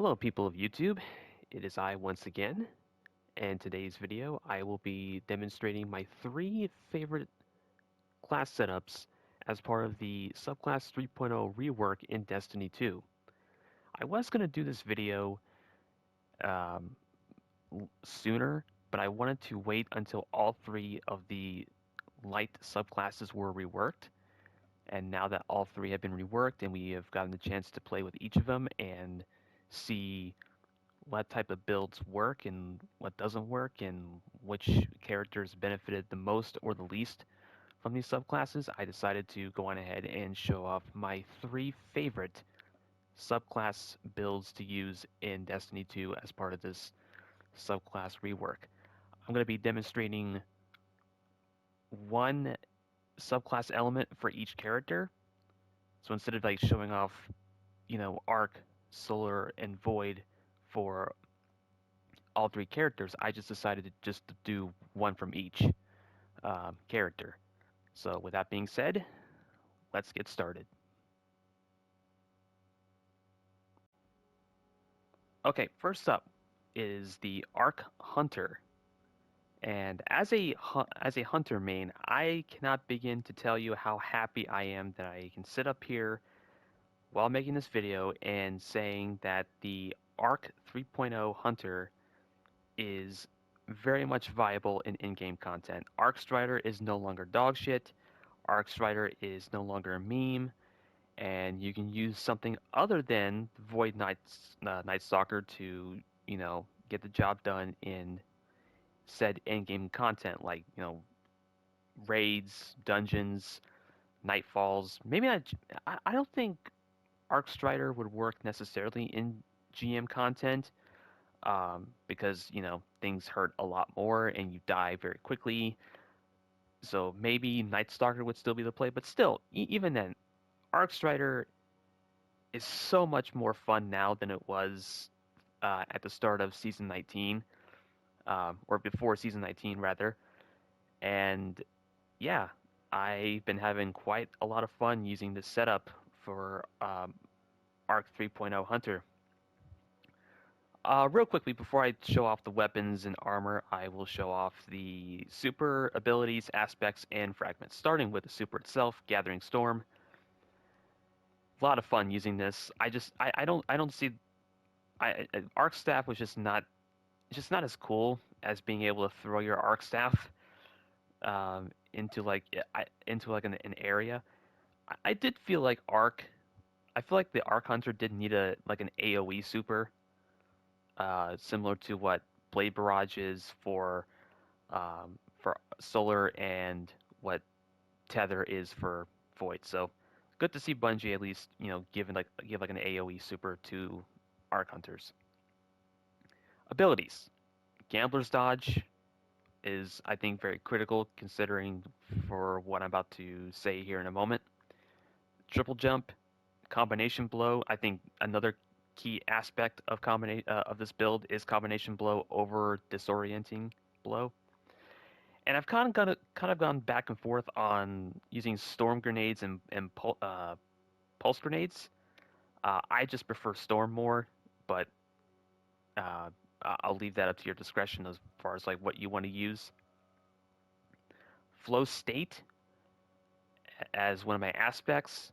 Hello people of YouTube, it is I once again, and today's video I will be demonstrating my 3 favorite class setups as part of the Subclass 3.0 Rework in Destiny 2. I was going to do this video um, sooner, but I wanted to wait until all 3 of the light subclasses were reworked, and now that all 3 have been reworked and we have gotten the chance to play with each of them and see what type of builds work and what doesn't work, and which characters benefited the most or the least from these subclasses, I decided to go on ahead and show off my 3 favorite subclass builds to use in Destiny 2 as part of this subclass rework. I'm going to be demonstrating one subclass element for each character. So instead of like showing off, Arc, Solar, and Void for all 3 characters, I just decided to just do one from each character. So with that being said, let's get started. Okay, first up is the Arc Hunter. And as a hunter main, I cannot begin to tell you how happy I am that I can sit up here while making this video and saying that the Arc 3.0 Hunter is very much viable in in-game content. Arc Strider is no longer dogshit. Arc Strider is no longer a meme, and you can use something other than Void Night Stalker to, get the job done in said in-game content, like, raids, dungeons, nightfalls. Maybe not. I don't think Arc Strider would work necessarily in GM content, because things hurt a lot more and you die very quickly. So maybe Night Stalker would still be the play, but still, even then, Arc Strider is so much more fun now than it was at the start of Season 19, or before Season 19 rather. And yeah, I've been having quite a lot of fun using this setup for Arc 3.0 Hunter. Real quickly, before I show off the weapons and armor, I will show off the super abilities, aspects, and fragments. Starting with the super itself, Gathering Storm. A lot of fun using this. I don't see. Arc Staff was just not as cool as being able to throw your Arc Staff into an area. I did feel like Arc. I feel like the Arc Hunter did need an AOE super, similar to what Blade Barrage is for Solar and what Tether is for Void. So good to see Bungie at least give an AOE super to Arc Hunters. Abilities. Gambler's Dodge is, I think, very critical considering for what I'm about to say here in a moment. Triple Jump, Combination Blow. I think another key aspect of this build is Combination Blow over Disorienting Blow. And I've kind of gone back and forth on using Storm Grenades and Pulse Grenades. I just prefer Storm more, but I'll leave that up to your discretion as far as like what you want to use. Flow State as one of my aspects,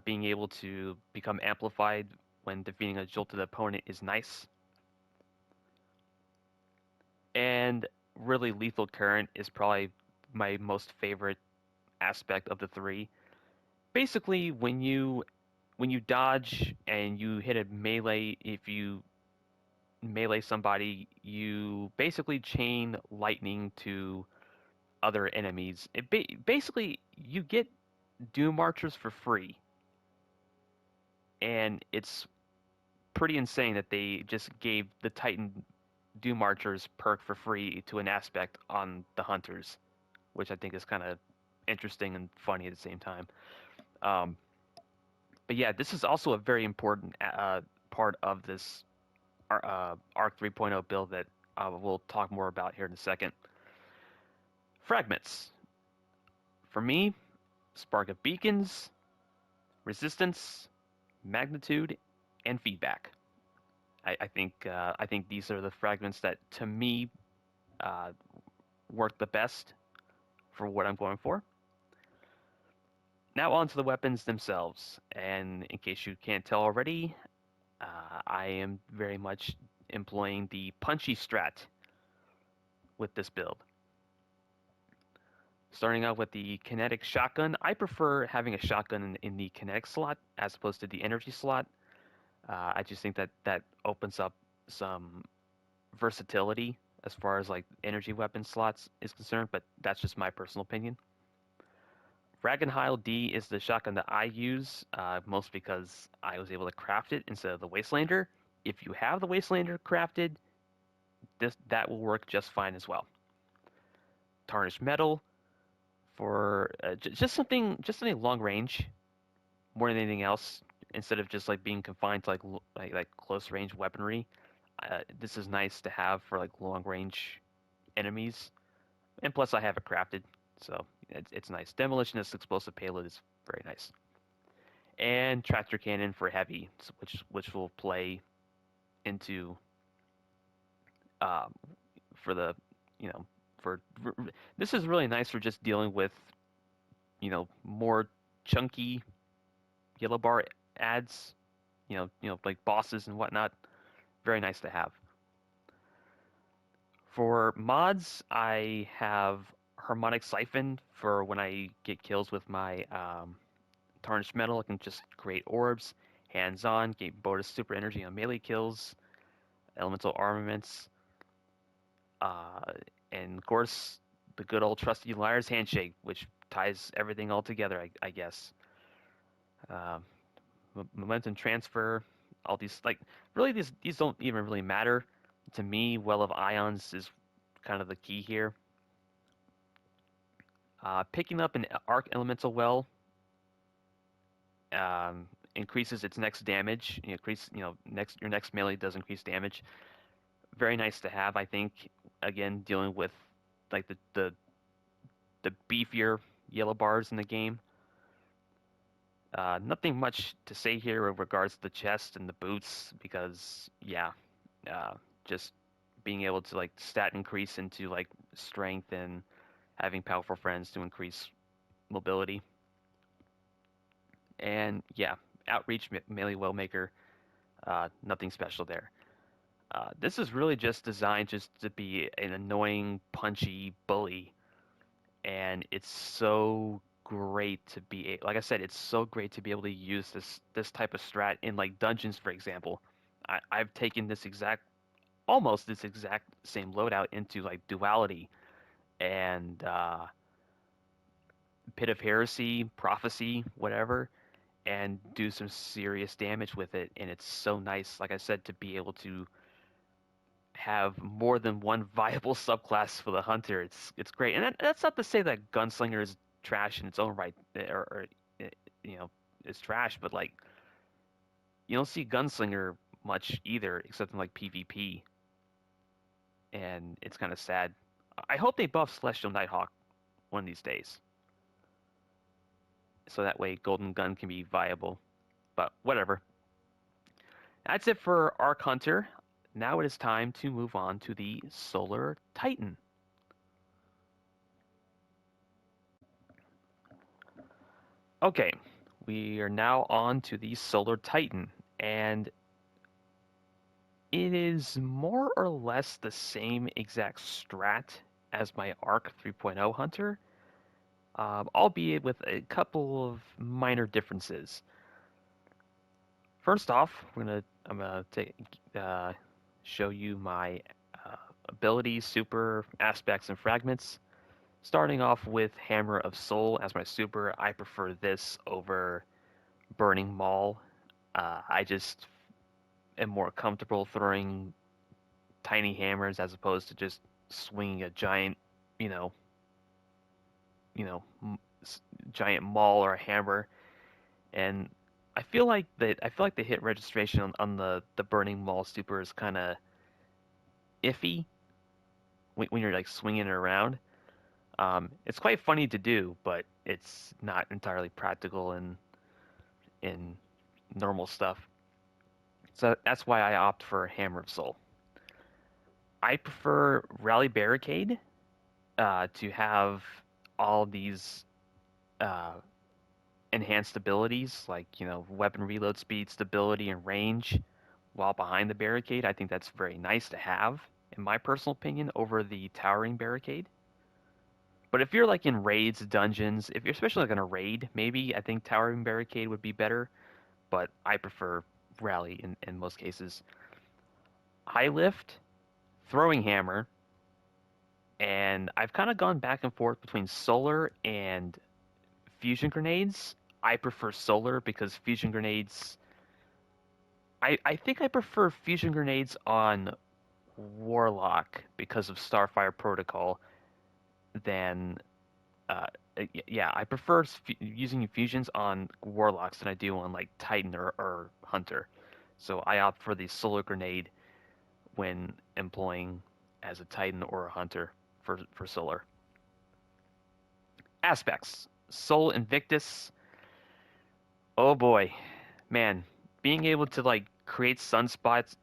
being able to become amplified when defeating a jolted opponent is nice. And really, Lethal Current is probably my most favorite aspect of the 3. Basically, when you dodge and you hit a melee, if you melee somebody, you basically chain lightning to other enemies. Basically, you get Doom Marchers for free. And it's pretty insane that they just gave the Titan Doom Marchers perk for free to an aspect on the Hunters, which I think is kind of interesting and funny at the same time. But yeah, this is also a very important part of this Arc 3.0 build that we'll talk more about here in a second. Fragments. For me, Spark of Beacons, Resistance, Magnitude, and Feedback. I think these are the fragments that to me uh, work the best for what I'm going for. Now on to the weapons themselves, and in case you can't tell already, I am very much employing the punchy strat with this build. Starting out with the kinetic shotgun, I prefer having a shotgun in the kinetic slot as opposed to the energy slot. I just think that that opens up some versatility as far as like energy weapon slots is concerned, but that's just my personal opinion. Ragnheil D is the shotgun that I use, most because I was able to craft it instead of the Wastelander. If you have the Wastelander crafted, that will work just fine as well. Tarnished Metal for just something long range more than anything else, instead of just like being confined to like close range weaponry. This is nice to have for like long range enemies, and plus I have it crafted, so it's nice. Demolitionist explosive payload is very nice, and tractor cannon for heavy, which will play into um, for the you know for this is really nice for just dealing with more chunky yellow bar ads, like bosses and whatnot. Very nice to have. For mods, I have Harmonic Siphon for when I get kills with my Tarnished Metal. I can just create orbs, hands-on, get bonus super energy on melee kills, elemental armaments, uh, and of course the good old trusty Liar's Handshake, which ties everything all together, I guess. Um, Momentum transfer, all these like really these don't even really matter to me. Well of Ions is kind of the key here. Picking up an Arc Elemental Well increases its next damage. Your next melee does increase damage. Very nice to have, I think. Again, dealing with like the beefier yellow bars in the game. Nothing much to say here with regards to the chest and the boots because yeah, uh, just being able to like stat increase into like strength and having powerful friends to increase mobility. And yeah, outreach melee wellmaker, nothing special there. This is really just designed just to be an annoying, punchy bully, and it's so great to be like I said, it's so great to be able to use this type of strat in like dungeons, for example. I've taken almost this exact same loadout into like duality and Pit of Heresy, Prophecy, whatever, and do some serious damage with it. And it's so nice, like I said, to be able to have more than one viable subclass for the hunter. It's great, and that's not to say that gunslinger is trash in its own right, or you know, is trash, but like you don't see gunslinger much either, except in like PvP, and it's kind of sad. I hope they buff Celestial Nighthawk one of these days, so that way Golden Gun can be viable. But whatever. That's it for Arc Hunter. Now it is time to move on to the Solar Titan. Okay, we are now on to the Solar Titan, and it is more or less the same exact strat as my Arc 3.0 Hunter, albeit with a couple of minor differences. First off, I'm gonna show you my uh, abilities, super aspects, and fragments. Starting off with Hammer of Soul as my super, I prefer this over Burning Maul. I just am more comfortable throwing tiny hammers as opposed to just swinging a giant, you know, you know, giant maul or a hammer. And I feel like the hit registration on the Burning Maul super is kind of iffy when you're like swinging it around. It's quite funny to do, but it's not entirely practical in normal stuff. So that's why I opt for Hammer of Soul. I prefer Rally Barricade to have all these uh, enhanced abilities like weapon reload speed, stability, and range while behind the barricade. I think that's very nice to have, in my personal opinion, over the towering barricade. But if you're like in raids, dungeons, if you're especially like in a raid, maybe I think towering barricade would be better. But I prefer rally in most cases. High lift, throwing hammer, and I've kind of gone back and forth between solar and fusion grenades. I prefer solar because fusion grenades. I think I prefer fusion grenades on Warlock because of Starfire Protocol than uh, yeah, I prefer using fusions on Warlocks than I do on like Titan or Hunter. So I opt for the Solar Grenade when employing as a Titan or a Hunter for Solar. Aspects. Soul Invictus. Oh boy, man, being able to like create sunspots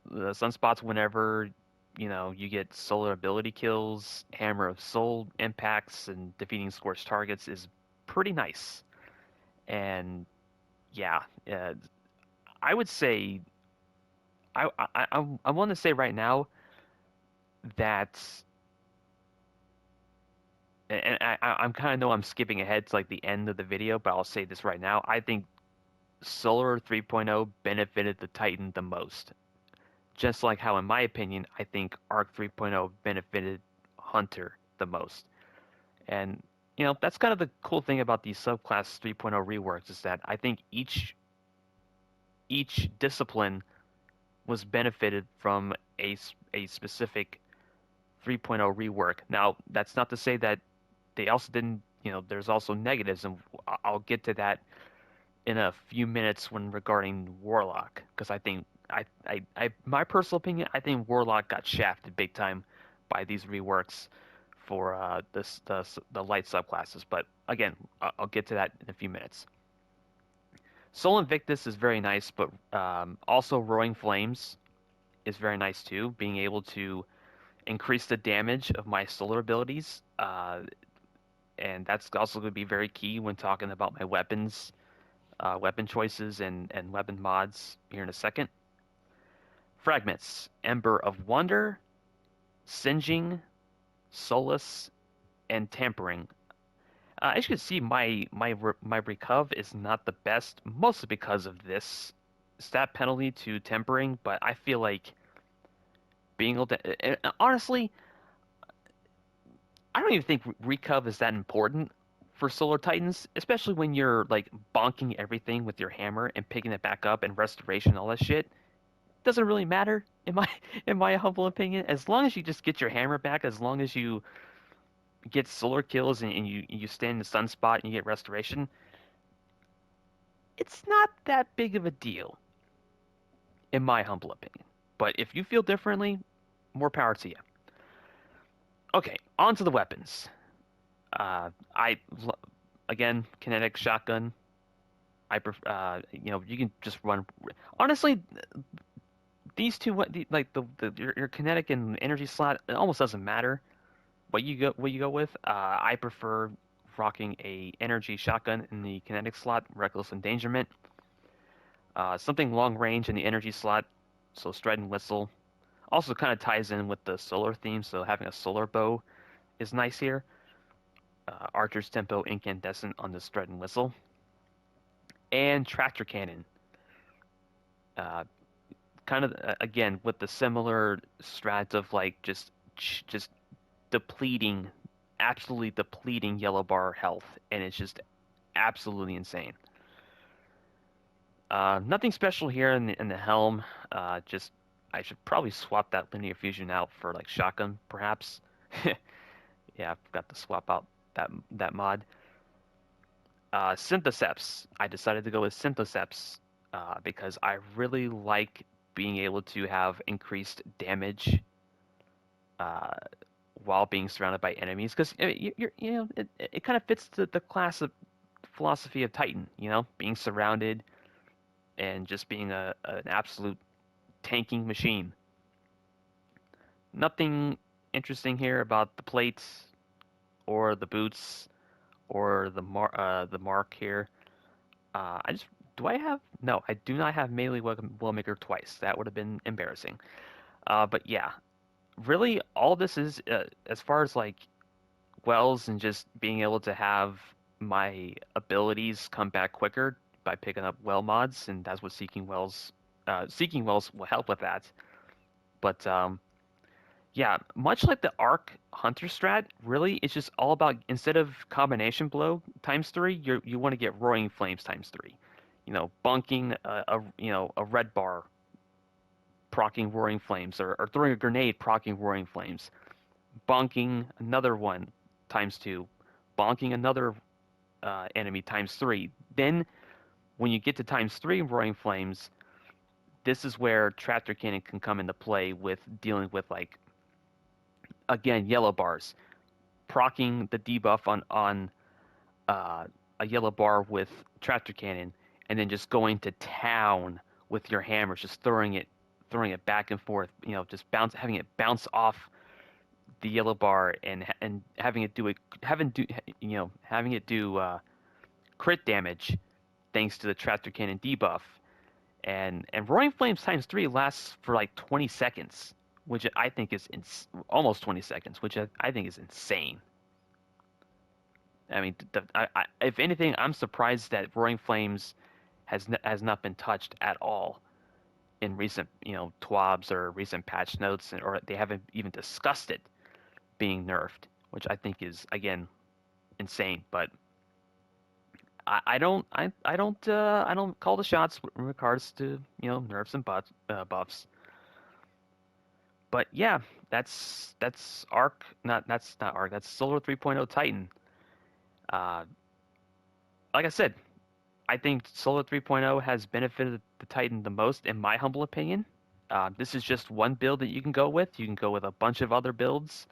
whenever you get solar ability kills, Hammer of Soul impacts, and defeating scorched targets is pretty nice. And yeah, I would say I want to say right now that, and I'm kind of know I'm skipping ahead to like the end of the video, but I'll say this right now. I think Solar 3.0 benefited the Titan the most. Just like how, in my opinion, I think Arc 3.0 benefited Hunter the most. And, that's kind of the cool thing about these Subclass 3.0 reworks is that I think each discipline was benefited from a specific 3.0 rework. Now, that's not to say that they also didn't, there's also negatives, and I'll get to that in a few minutes when regarding Warlock, because I think my personal opinion, I think Warlock got shafted big time by these reworks for the light subclasses. But again, I'll get to that in a few minutes. Soul Invictus is very nice, but also Roaring Flames is very nice too. Being able to increase the damage of my solar abilities, and that's also going to be very key when talking about my weapon choices and weapon mods here in a second. Fragments, Ember of Wonder, Singeing, Solace, and Tampering. As you can see, my recuv is not the best, mostly because of this stat penalty to tempering. But I feel like being able to, and honestly, I don't even think recuv is that important for Solar Titans, especially when you're like bonking everything with your hammer and picking it back up and restoration and all that shit. Doesn't really matter in my in my humble opinion. As long as you just get your hammer back, as long as you get solar kills and you stay in the sunspot and you get restoration, it's not that big of a deal, in my humble opinion. But if you feel differently, more power to you. Okay, on to the weapons. I again kinetic shotgun. You can just run. Honestly, these two, like your kinetic and energy slot, it almost doesn't matter what you go with. I prefer rocking a energy shotgun in the kinetic slot, reckless endangerment. Something long range in the energy slot, so stride and whistle. Also kind of ties in with the solar theme, so having a solar bow is nice here. Archer's tempo incandescent on the stride and whistle, and tractor cannon. Uh, Kind of again with the similar strat of like just depleting, absolutely depleting yellow bar health, and it's just absolutely insane. Nothing special here in the helm. Just I should probably swap that linear fusion out for like shotgun, perhaps. Yeah, I forgot to swap out that mod. Synthoceps. I decided to go with Synthoceps because I really like being able to have increased damage uh, while being surrounded by enemies. Because it kind of fits the class of philosophy of Titan. Being surrounded and just being an absolute tanking machine. Nothing interesting here about the plates or the boots or the mark here. I just do I have no, I do not have melee Wellmaker twice. That would have been embarrassing. But yeah, really, all this is as far as like wells and just being able to have my abilities come back quicker by picking up well mods, and that's what seeking wells will help with that. But yeah, much like the Arc Hunter strat, really, it's just all about instead of combination blow times three, you want to get roaring flames times three. You know, bunking a red bar, proccing roaring flames, or throwing a grenade, proccing roaring flames, bonking another one times two, bonking another enemy times three. Then when you get to times three roaring flames, this is where tractor cannon can come into play with dealing with like again yellow bars, proccing the debuff on a yellow bar with tractor cannon, and then just going to town with your hammers, just throwing it back and forth. You know, just having it bounce off the yellow bar and having it do having it do crit damage thanks to the tractor cannon debuff. And roaring flames times three lasts for like 20 seconds, which I think is almost 20 seconds, which I think is insane. I mean, if anything, I'm surprised that Roaring Flames has not been touched at all in recent, TWABs or recent patch notes, or they haven't even discussed it being nerfed, which I think is again insane. But I don't call the shots in regards to nerfs and buffs. But yeah, that's Arc, that's not Arc, that's Solar 3.0 Titan. Uh, like I said, I think Solo 3.0 has benefited the Titan the most, in my humble opinion. This is just one build that you can go with. You can go with a bunch of other builds.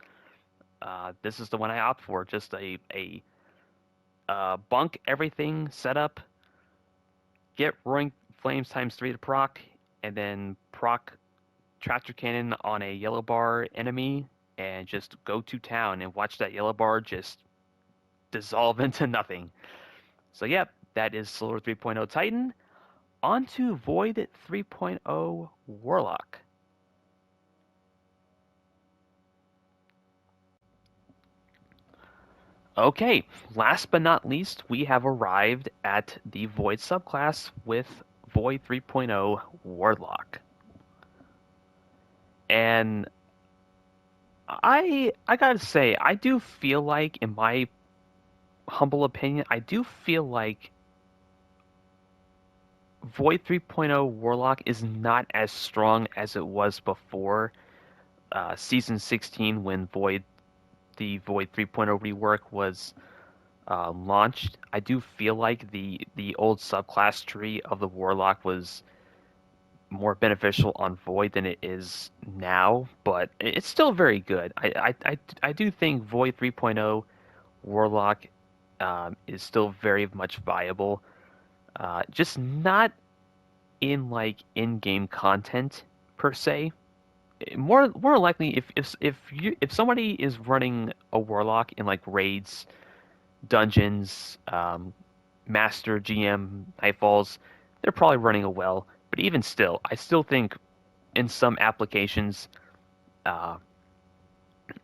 This is the one I opt for. Just a bunk everything setup, get Roaring Flames times three to proc, and then proc Tractor Cannon on a yellow bar enemy, and just go to town and watch that yellow bar just dissolve into nothing. So, yep, that is Solar 3.0 Titan. On to Void 3.0 Warlock. Okay, last but not least, we have arrived at the Void subclass with Void 3.0 Warlock. And I gotta say, I do feel like, in my humble opinion, I do feel like Void 3.0 Warlock is not as strong as it was before Season 16 when the Void 3.0 rework was launched. I do feel like the old subclass tree of the Warlock was more beneficial on Void than it is now, but it's still very good. I do think Void 3.0 Warlock is still very much viable. Just not in like in-game content per se. More likely, if somebody is running a Warlock in like raids, dungeons, master GM nightfalls, they're probably running a well. But even still, I still think in some applications, uh,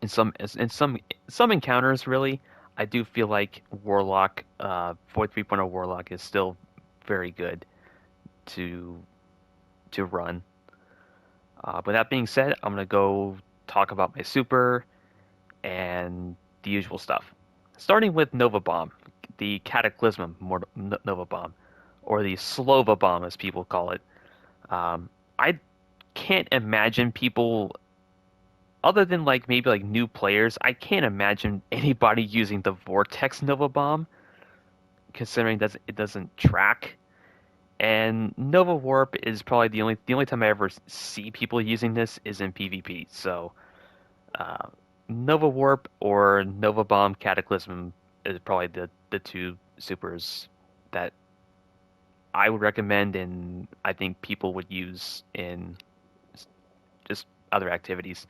in some encounters, really, I do feel like Warlock, Void 3.0 Warlock is still very good to run. With that being said, I'm gonna go talk about my super and the usual stuff. Starting with Nova Bomb, the Cataclysm Nova Bomb, or the Slova Bomb as people call it. I can't imagine people, other than like maybe like new players, I can't imagine anybody using the Vortex Nova Bomb, considering that it doesn't track. And Nova Warp is probably the only time I ever see people using this is in PvP. So uh, Nova Warp or Nova Bomb Cataclysm is probably the two supers that I would recommend, and I think people would use in other activities.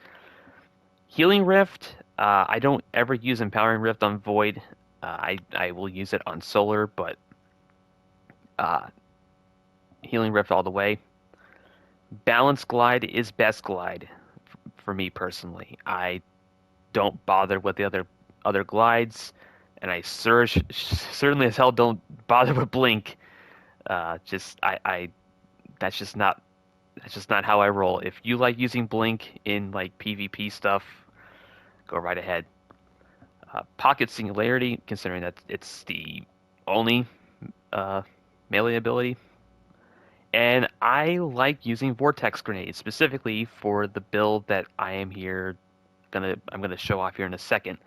Healing Rift, I don't ever use Empowering Rift on Void. I will use it on Solar, but uh, Healing Rift all the way. Balance Glide is best glide for me personally. I don't bother with the other glides, and I certainly as hell don't bother with Blink. Just I that's just not how I roll. If you like using Blink in like PvP stuff, go right ahead. Pocket Singularity, considering that it's the only uh, melee ability. And I like using Vortex Grenades, specifically for the build that I'm gonna show off here in a second.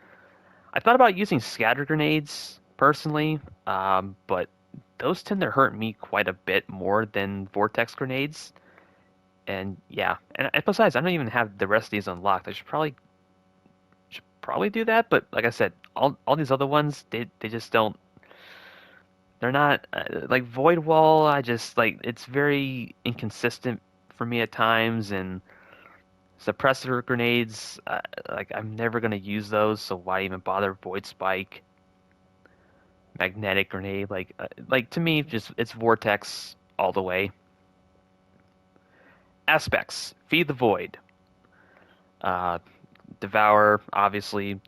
I thought about using Scatter Grenades personally, but those tend to hurt me quite a bit more than Vortex Grenades. And yeah, and besides, I don't even have the rest of these unlocked. I should probably do that, but like I said, all these other ones, they just don't. They're not like Void Wall. I just like it's very inconsistent for me at times, and suppressor grenades. Like I'm never gonna use those, so why even bother? Void Spike, magnetic grenade. Like to me, just it's Vortex all the way. Aspects: Feed the Void, uh, Devour. Obviously,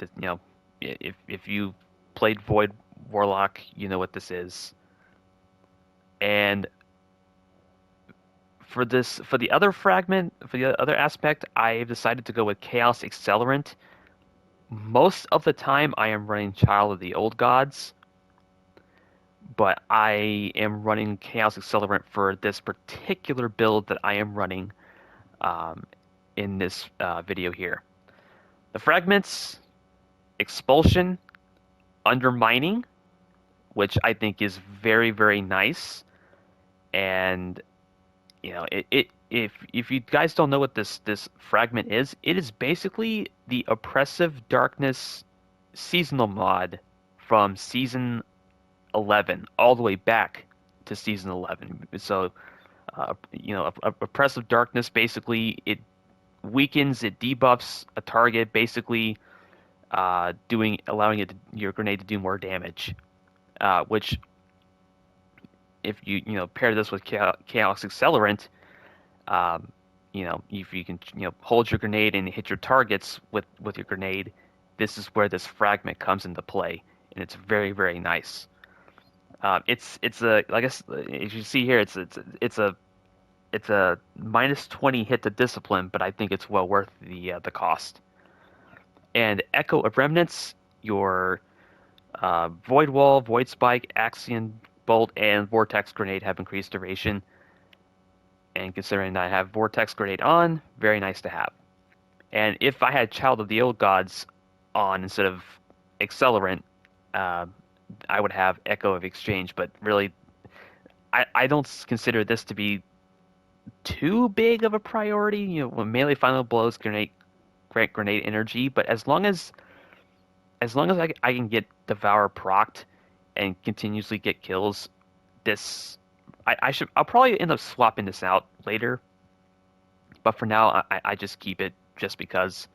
if you played Void Warlock, you know what this is. And for the other fragment, for the other aspect, I've decided to go with Chaos Accelerant. Most of the time, I am running Child of the Old Gods, but I am running Chaos Accelerant for this particular build that I am running um, in this video here. The fragments: Expulsion, Undermining, which I think is very, very nice, and if you guys don't know what this fragment is, it is basically the Oppressive Darkness seasonal mod from season 11 all the way back to season 11. So Oppressive Darkness, basically it weakens, it debuffs a target, basically doing allowing your grenade to do more damage, which if you pair this with Chaos Accelerant, Um, if you can, hold your grenade and hit your targets with your grenade, this is where this fragment comes into play, and it's very, very nice. It's a like as you see here, it's a -20 hit to discipline, but I think it's well worth the cost. And Echo of Remnants, your Void Wall, Void Spike, Axion Bolt, and Vortex Grenade have increased duration. And considering that I have Vortex Grenade on, very nice to have. And if I had Child of the Old Gods on instead of Accelerant, uh, I would have Echo of Exchange. But really, I don't consider this to be too big of a priority. When melee final blows grant grenade energy, but as long as I can get Devour procced and continuously get kills, this I'll probably end up swapping this out later. But for now, I just keep it just because.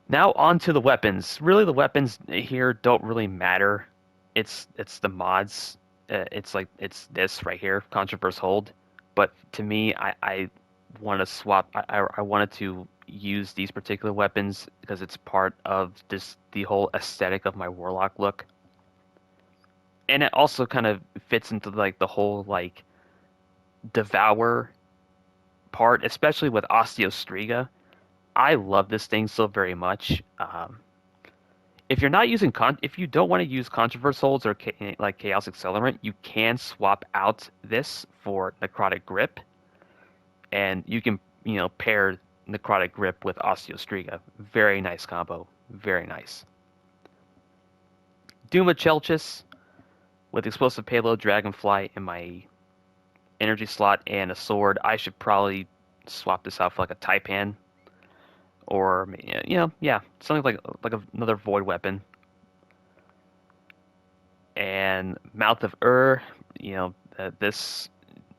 Now on to the weapons. Really, the weapons here don't really matter. It's the mods. It's this right here, Controverse Hold. But to me, I want to swap. I wanted to use these particular weapons because it's part of the whole aesthetic of my Warlock look, and it also kind of fits into like the whole like Devour part, especially with Osteostriga. I love this thing so very much. If you're not using if you don't want to use Controverse Holds or like Chaos Accelerant, you can swap out this for Necrotic Grip, and you can pair Necrotic Grip with Osteostriga. Very nice combo. Very nice. Duma Chelchis with Explosive Payload, Dragonfly in my energy slot, and a sword. I should probably swap this out for like a Taipan, or yeah, something like another void weapon. And Mouth of Ur, this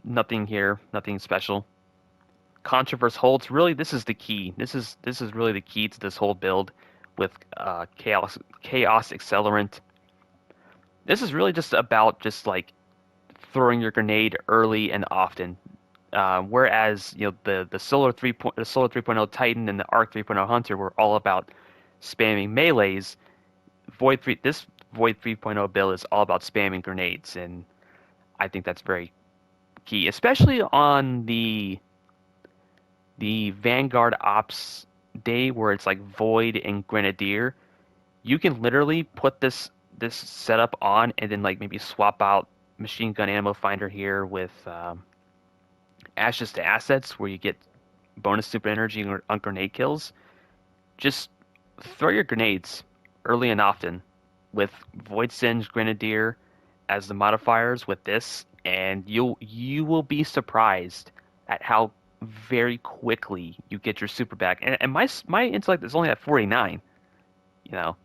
nothing here, nothing special. Controverse holds. Really, this is the key. This is really the key to this whole build with chaos accelerant. This is really just about just like throwing your grenade early and often. Whereas the Solar 3.0 Titan and the Arc 3.0 Hunter were all about spamming melees. This Void 3.0 build is all about spamming grenades, and I think that's very key, especially on the Vanguard Ops day where it's like Void and Grenadier. You can literally put this setup on and then like maybe swap out Machine Gun Ammo Finder here with Ashes to Assets, where you get bonus super energy on grenade kills. Just throw your grenades early and often with Void Singe, Grenadier as the modifiers with this, and you will be surprised at how very quickly you get your super back. And my intellect is only at 49, you know,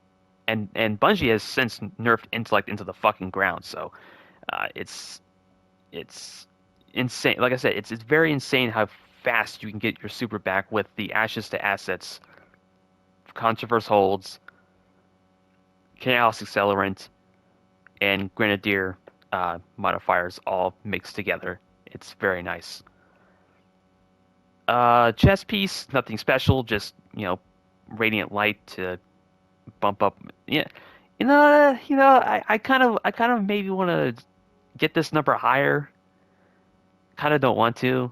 and Bungie has since nerfed intellect into the fucking ground. So it's insane. Like I said, it's very insane how fast you can get your super back with the Ashes to Assets, Controverse holds, Chaos Accelerant, and Grenadier modifiers all mixed together. It's very nice. Chest piece, nothing special, just Radiant Light to bump up. Yeah, I kind of maybe want to get this number higher. Kind of don't want to.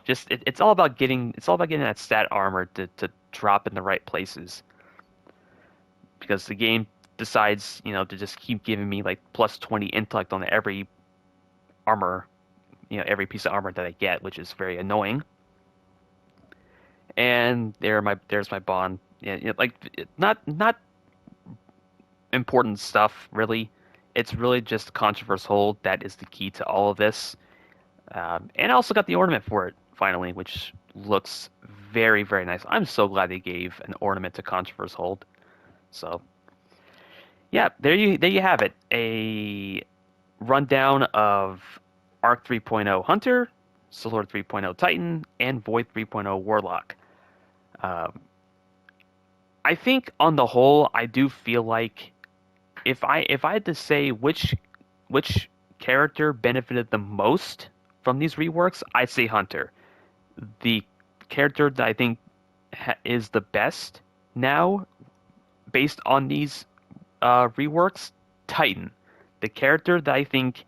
Just it's all about getting that stat armor to drop in the right places, because the game decides to just keep giving me like plus 20 intellect on every armor, every piece of armor that I get, which is very annoying. And there's my bond. Yeah, like not important stuff really. It's really just controverse hold that is the key to all of this. And I also got the ornament for it finally, which looks very, very nice. I'm so glad they gave an ornament to Controverse Hold. So, yeah, there you have it. A rundown of Arc 3.0 Hunter, Solar 3.0 Titan, and Void 3.0 Warlock. I think on the whole, I do feel like if I had to say which character benefited the most from these reworks, I'd say Hunter. The character that I think is the best now, based on these reworks, Titan. The character that I think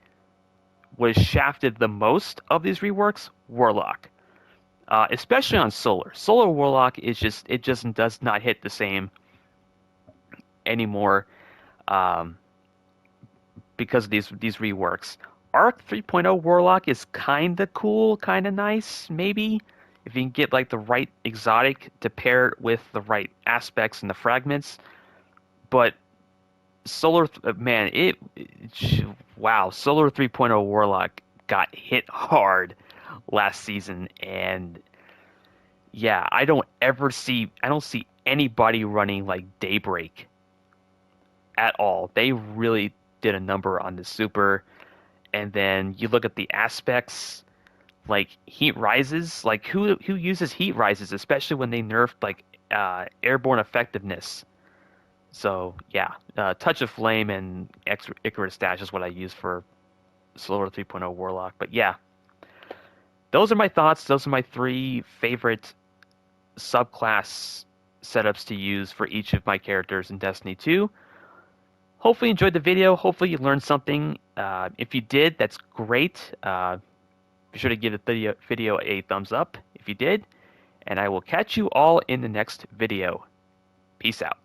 was shafted the most of these reworks, Warlock. Especially on Solar. Solar Warlock it just does not hit the same anymore, um, because of these reworks. Arc 3.0 Warlock is kinda cool, kinda nice, maybe. If you can get like the right exotic to pair it with the right aspects and the fragments. But Solar, man, wow, Solar 3.0 Warlock got hit hard last season, and yeah, I don't see anybody running like Daybreak at all. They really did a number on the super. And then you look at the aspects, like heat rises, like who uses heat rises, especially when they nerfed like airborne effectiveness. So yeah, touch of flame and Icarus dash is what I use for Solar 3.0 Warlock. But yeah, those are my thoughts. Those are my three favorite subclass setups to use for each of my characters in Destiny 2. Hopefully you enjoyed the video. Hopefully you learned something. If you did, that's great. Be sure to give the video a thumbs up if you did. And I will catch you all in the next video. Peace out.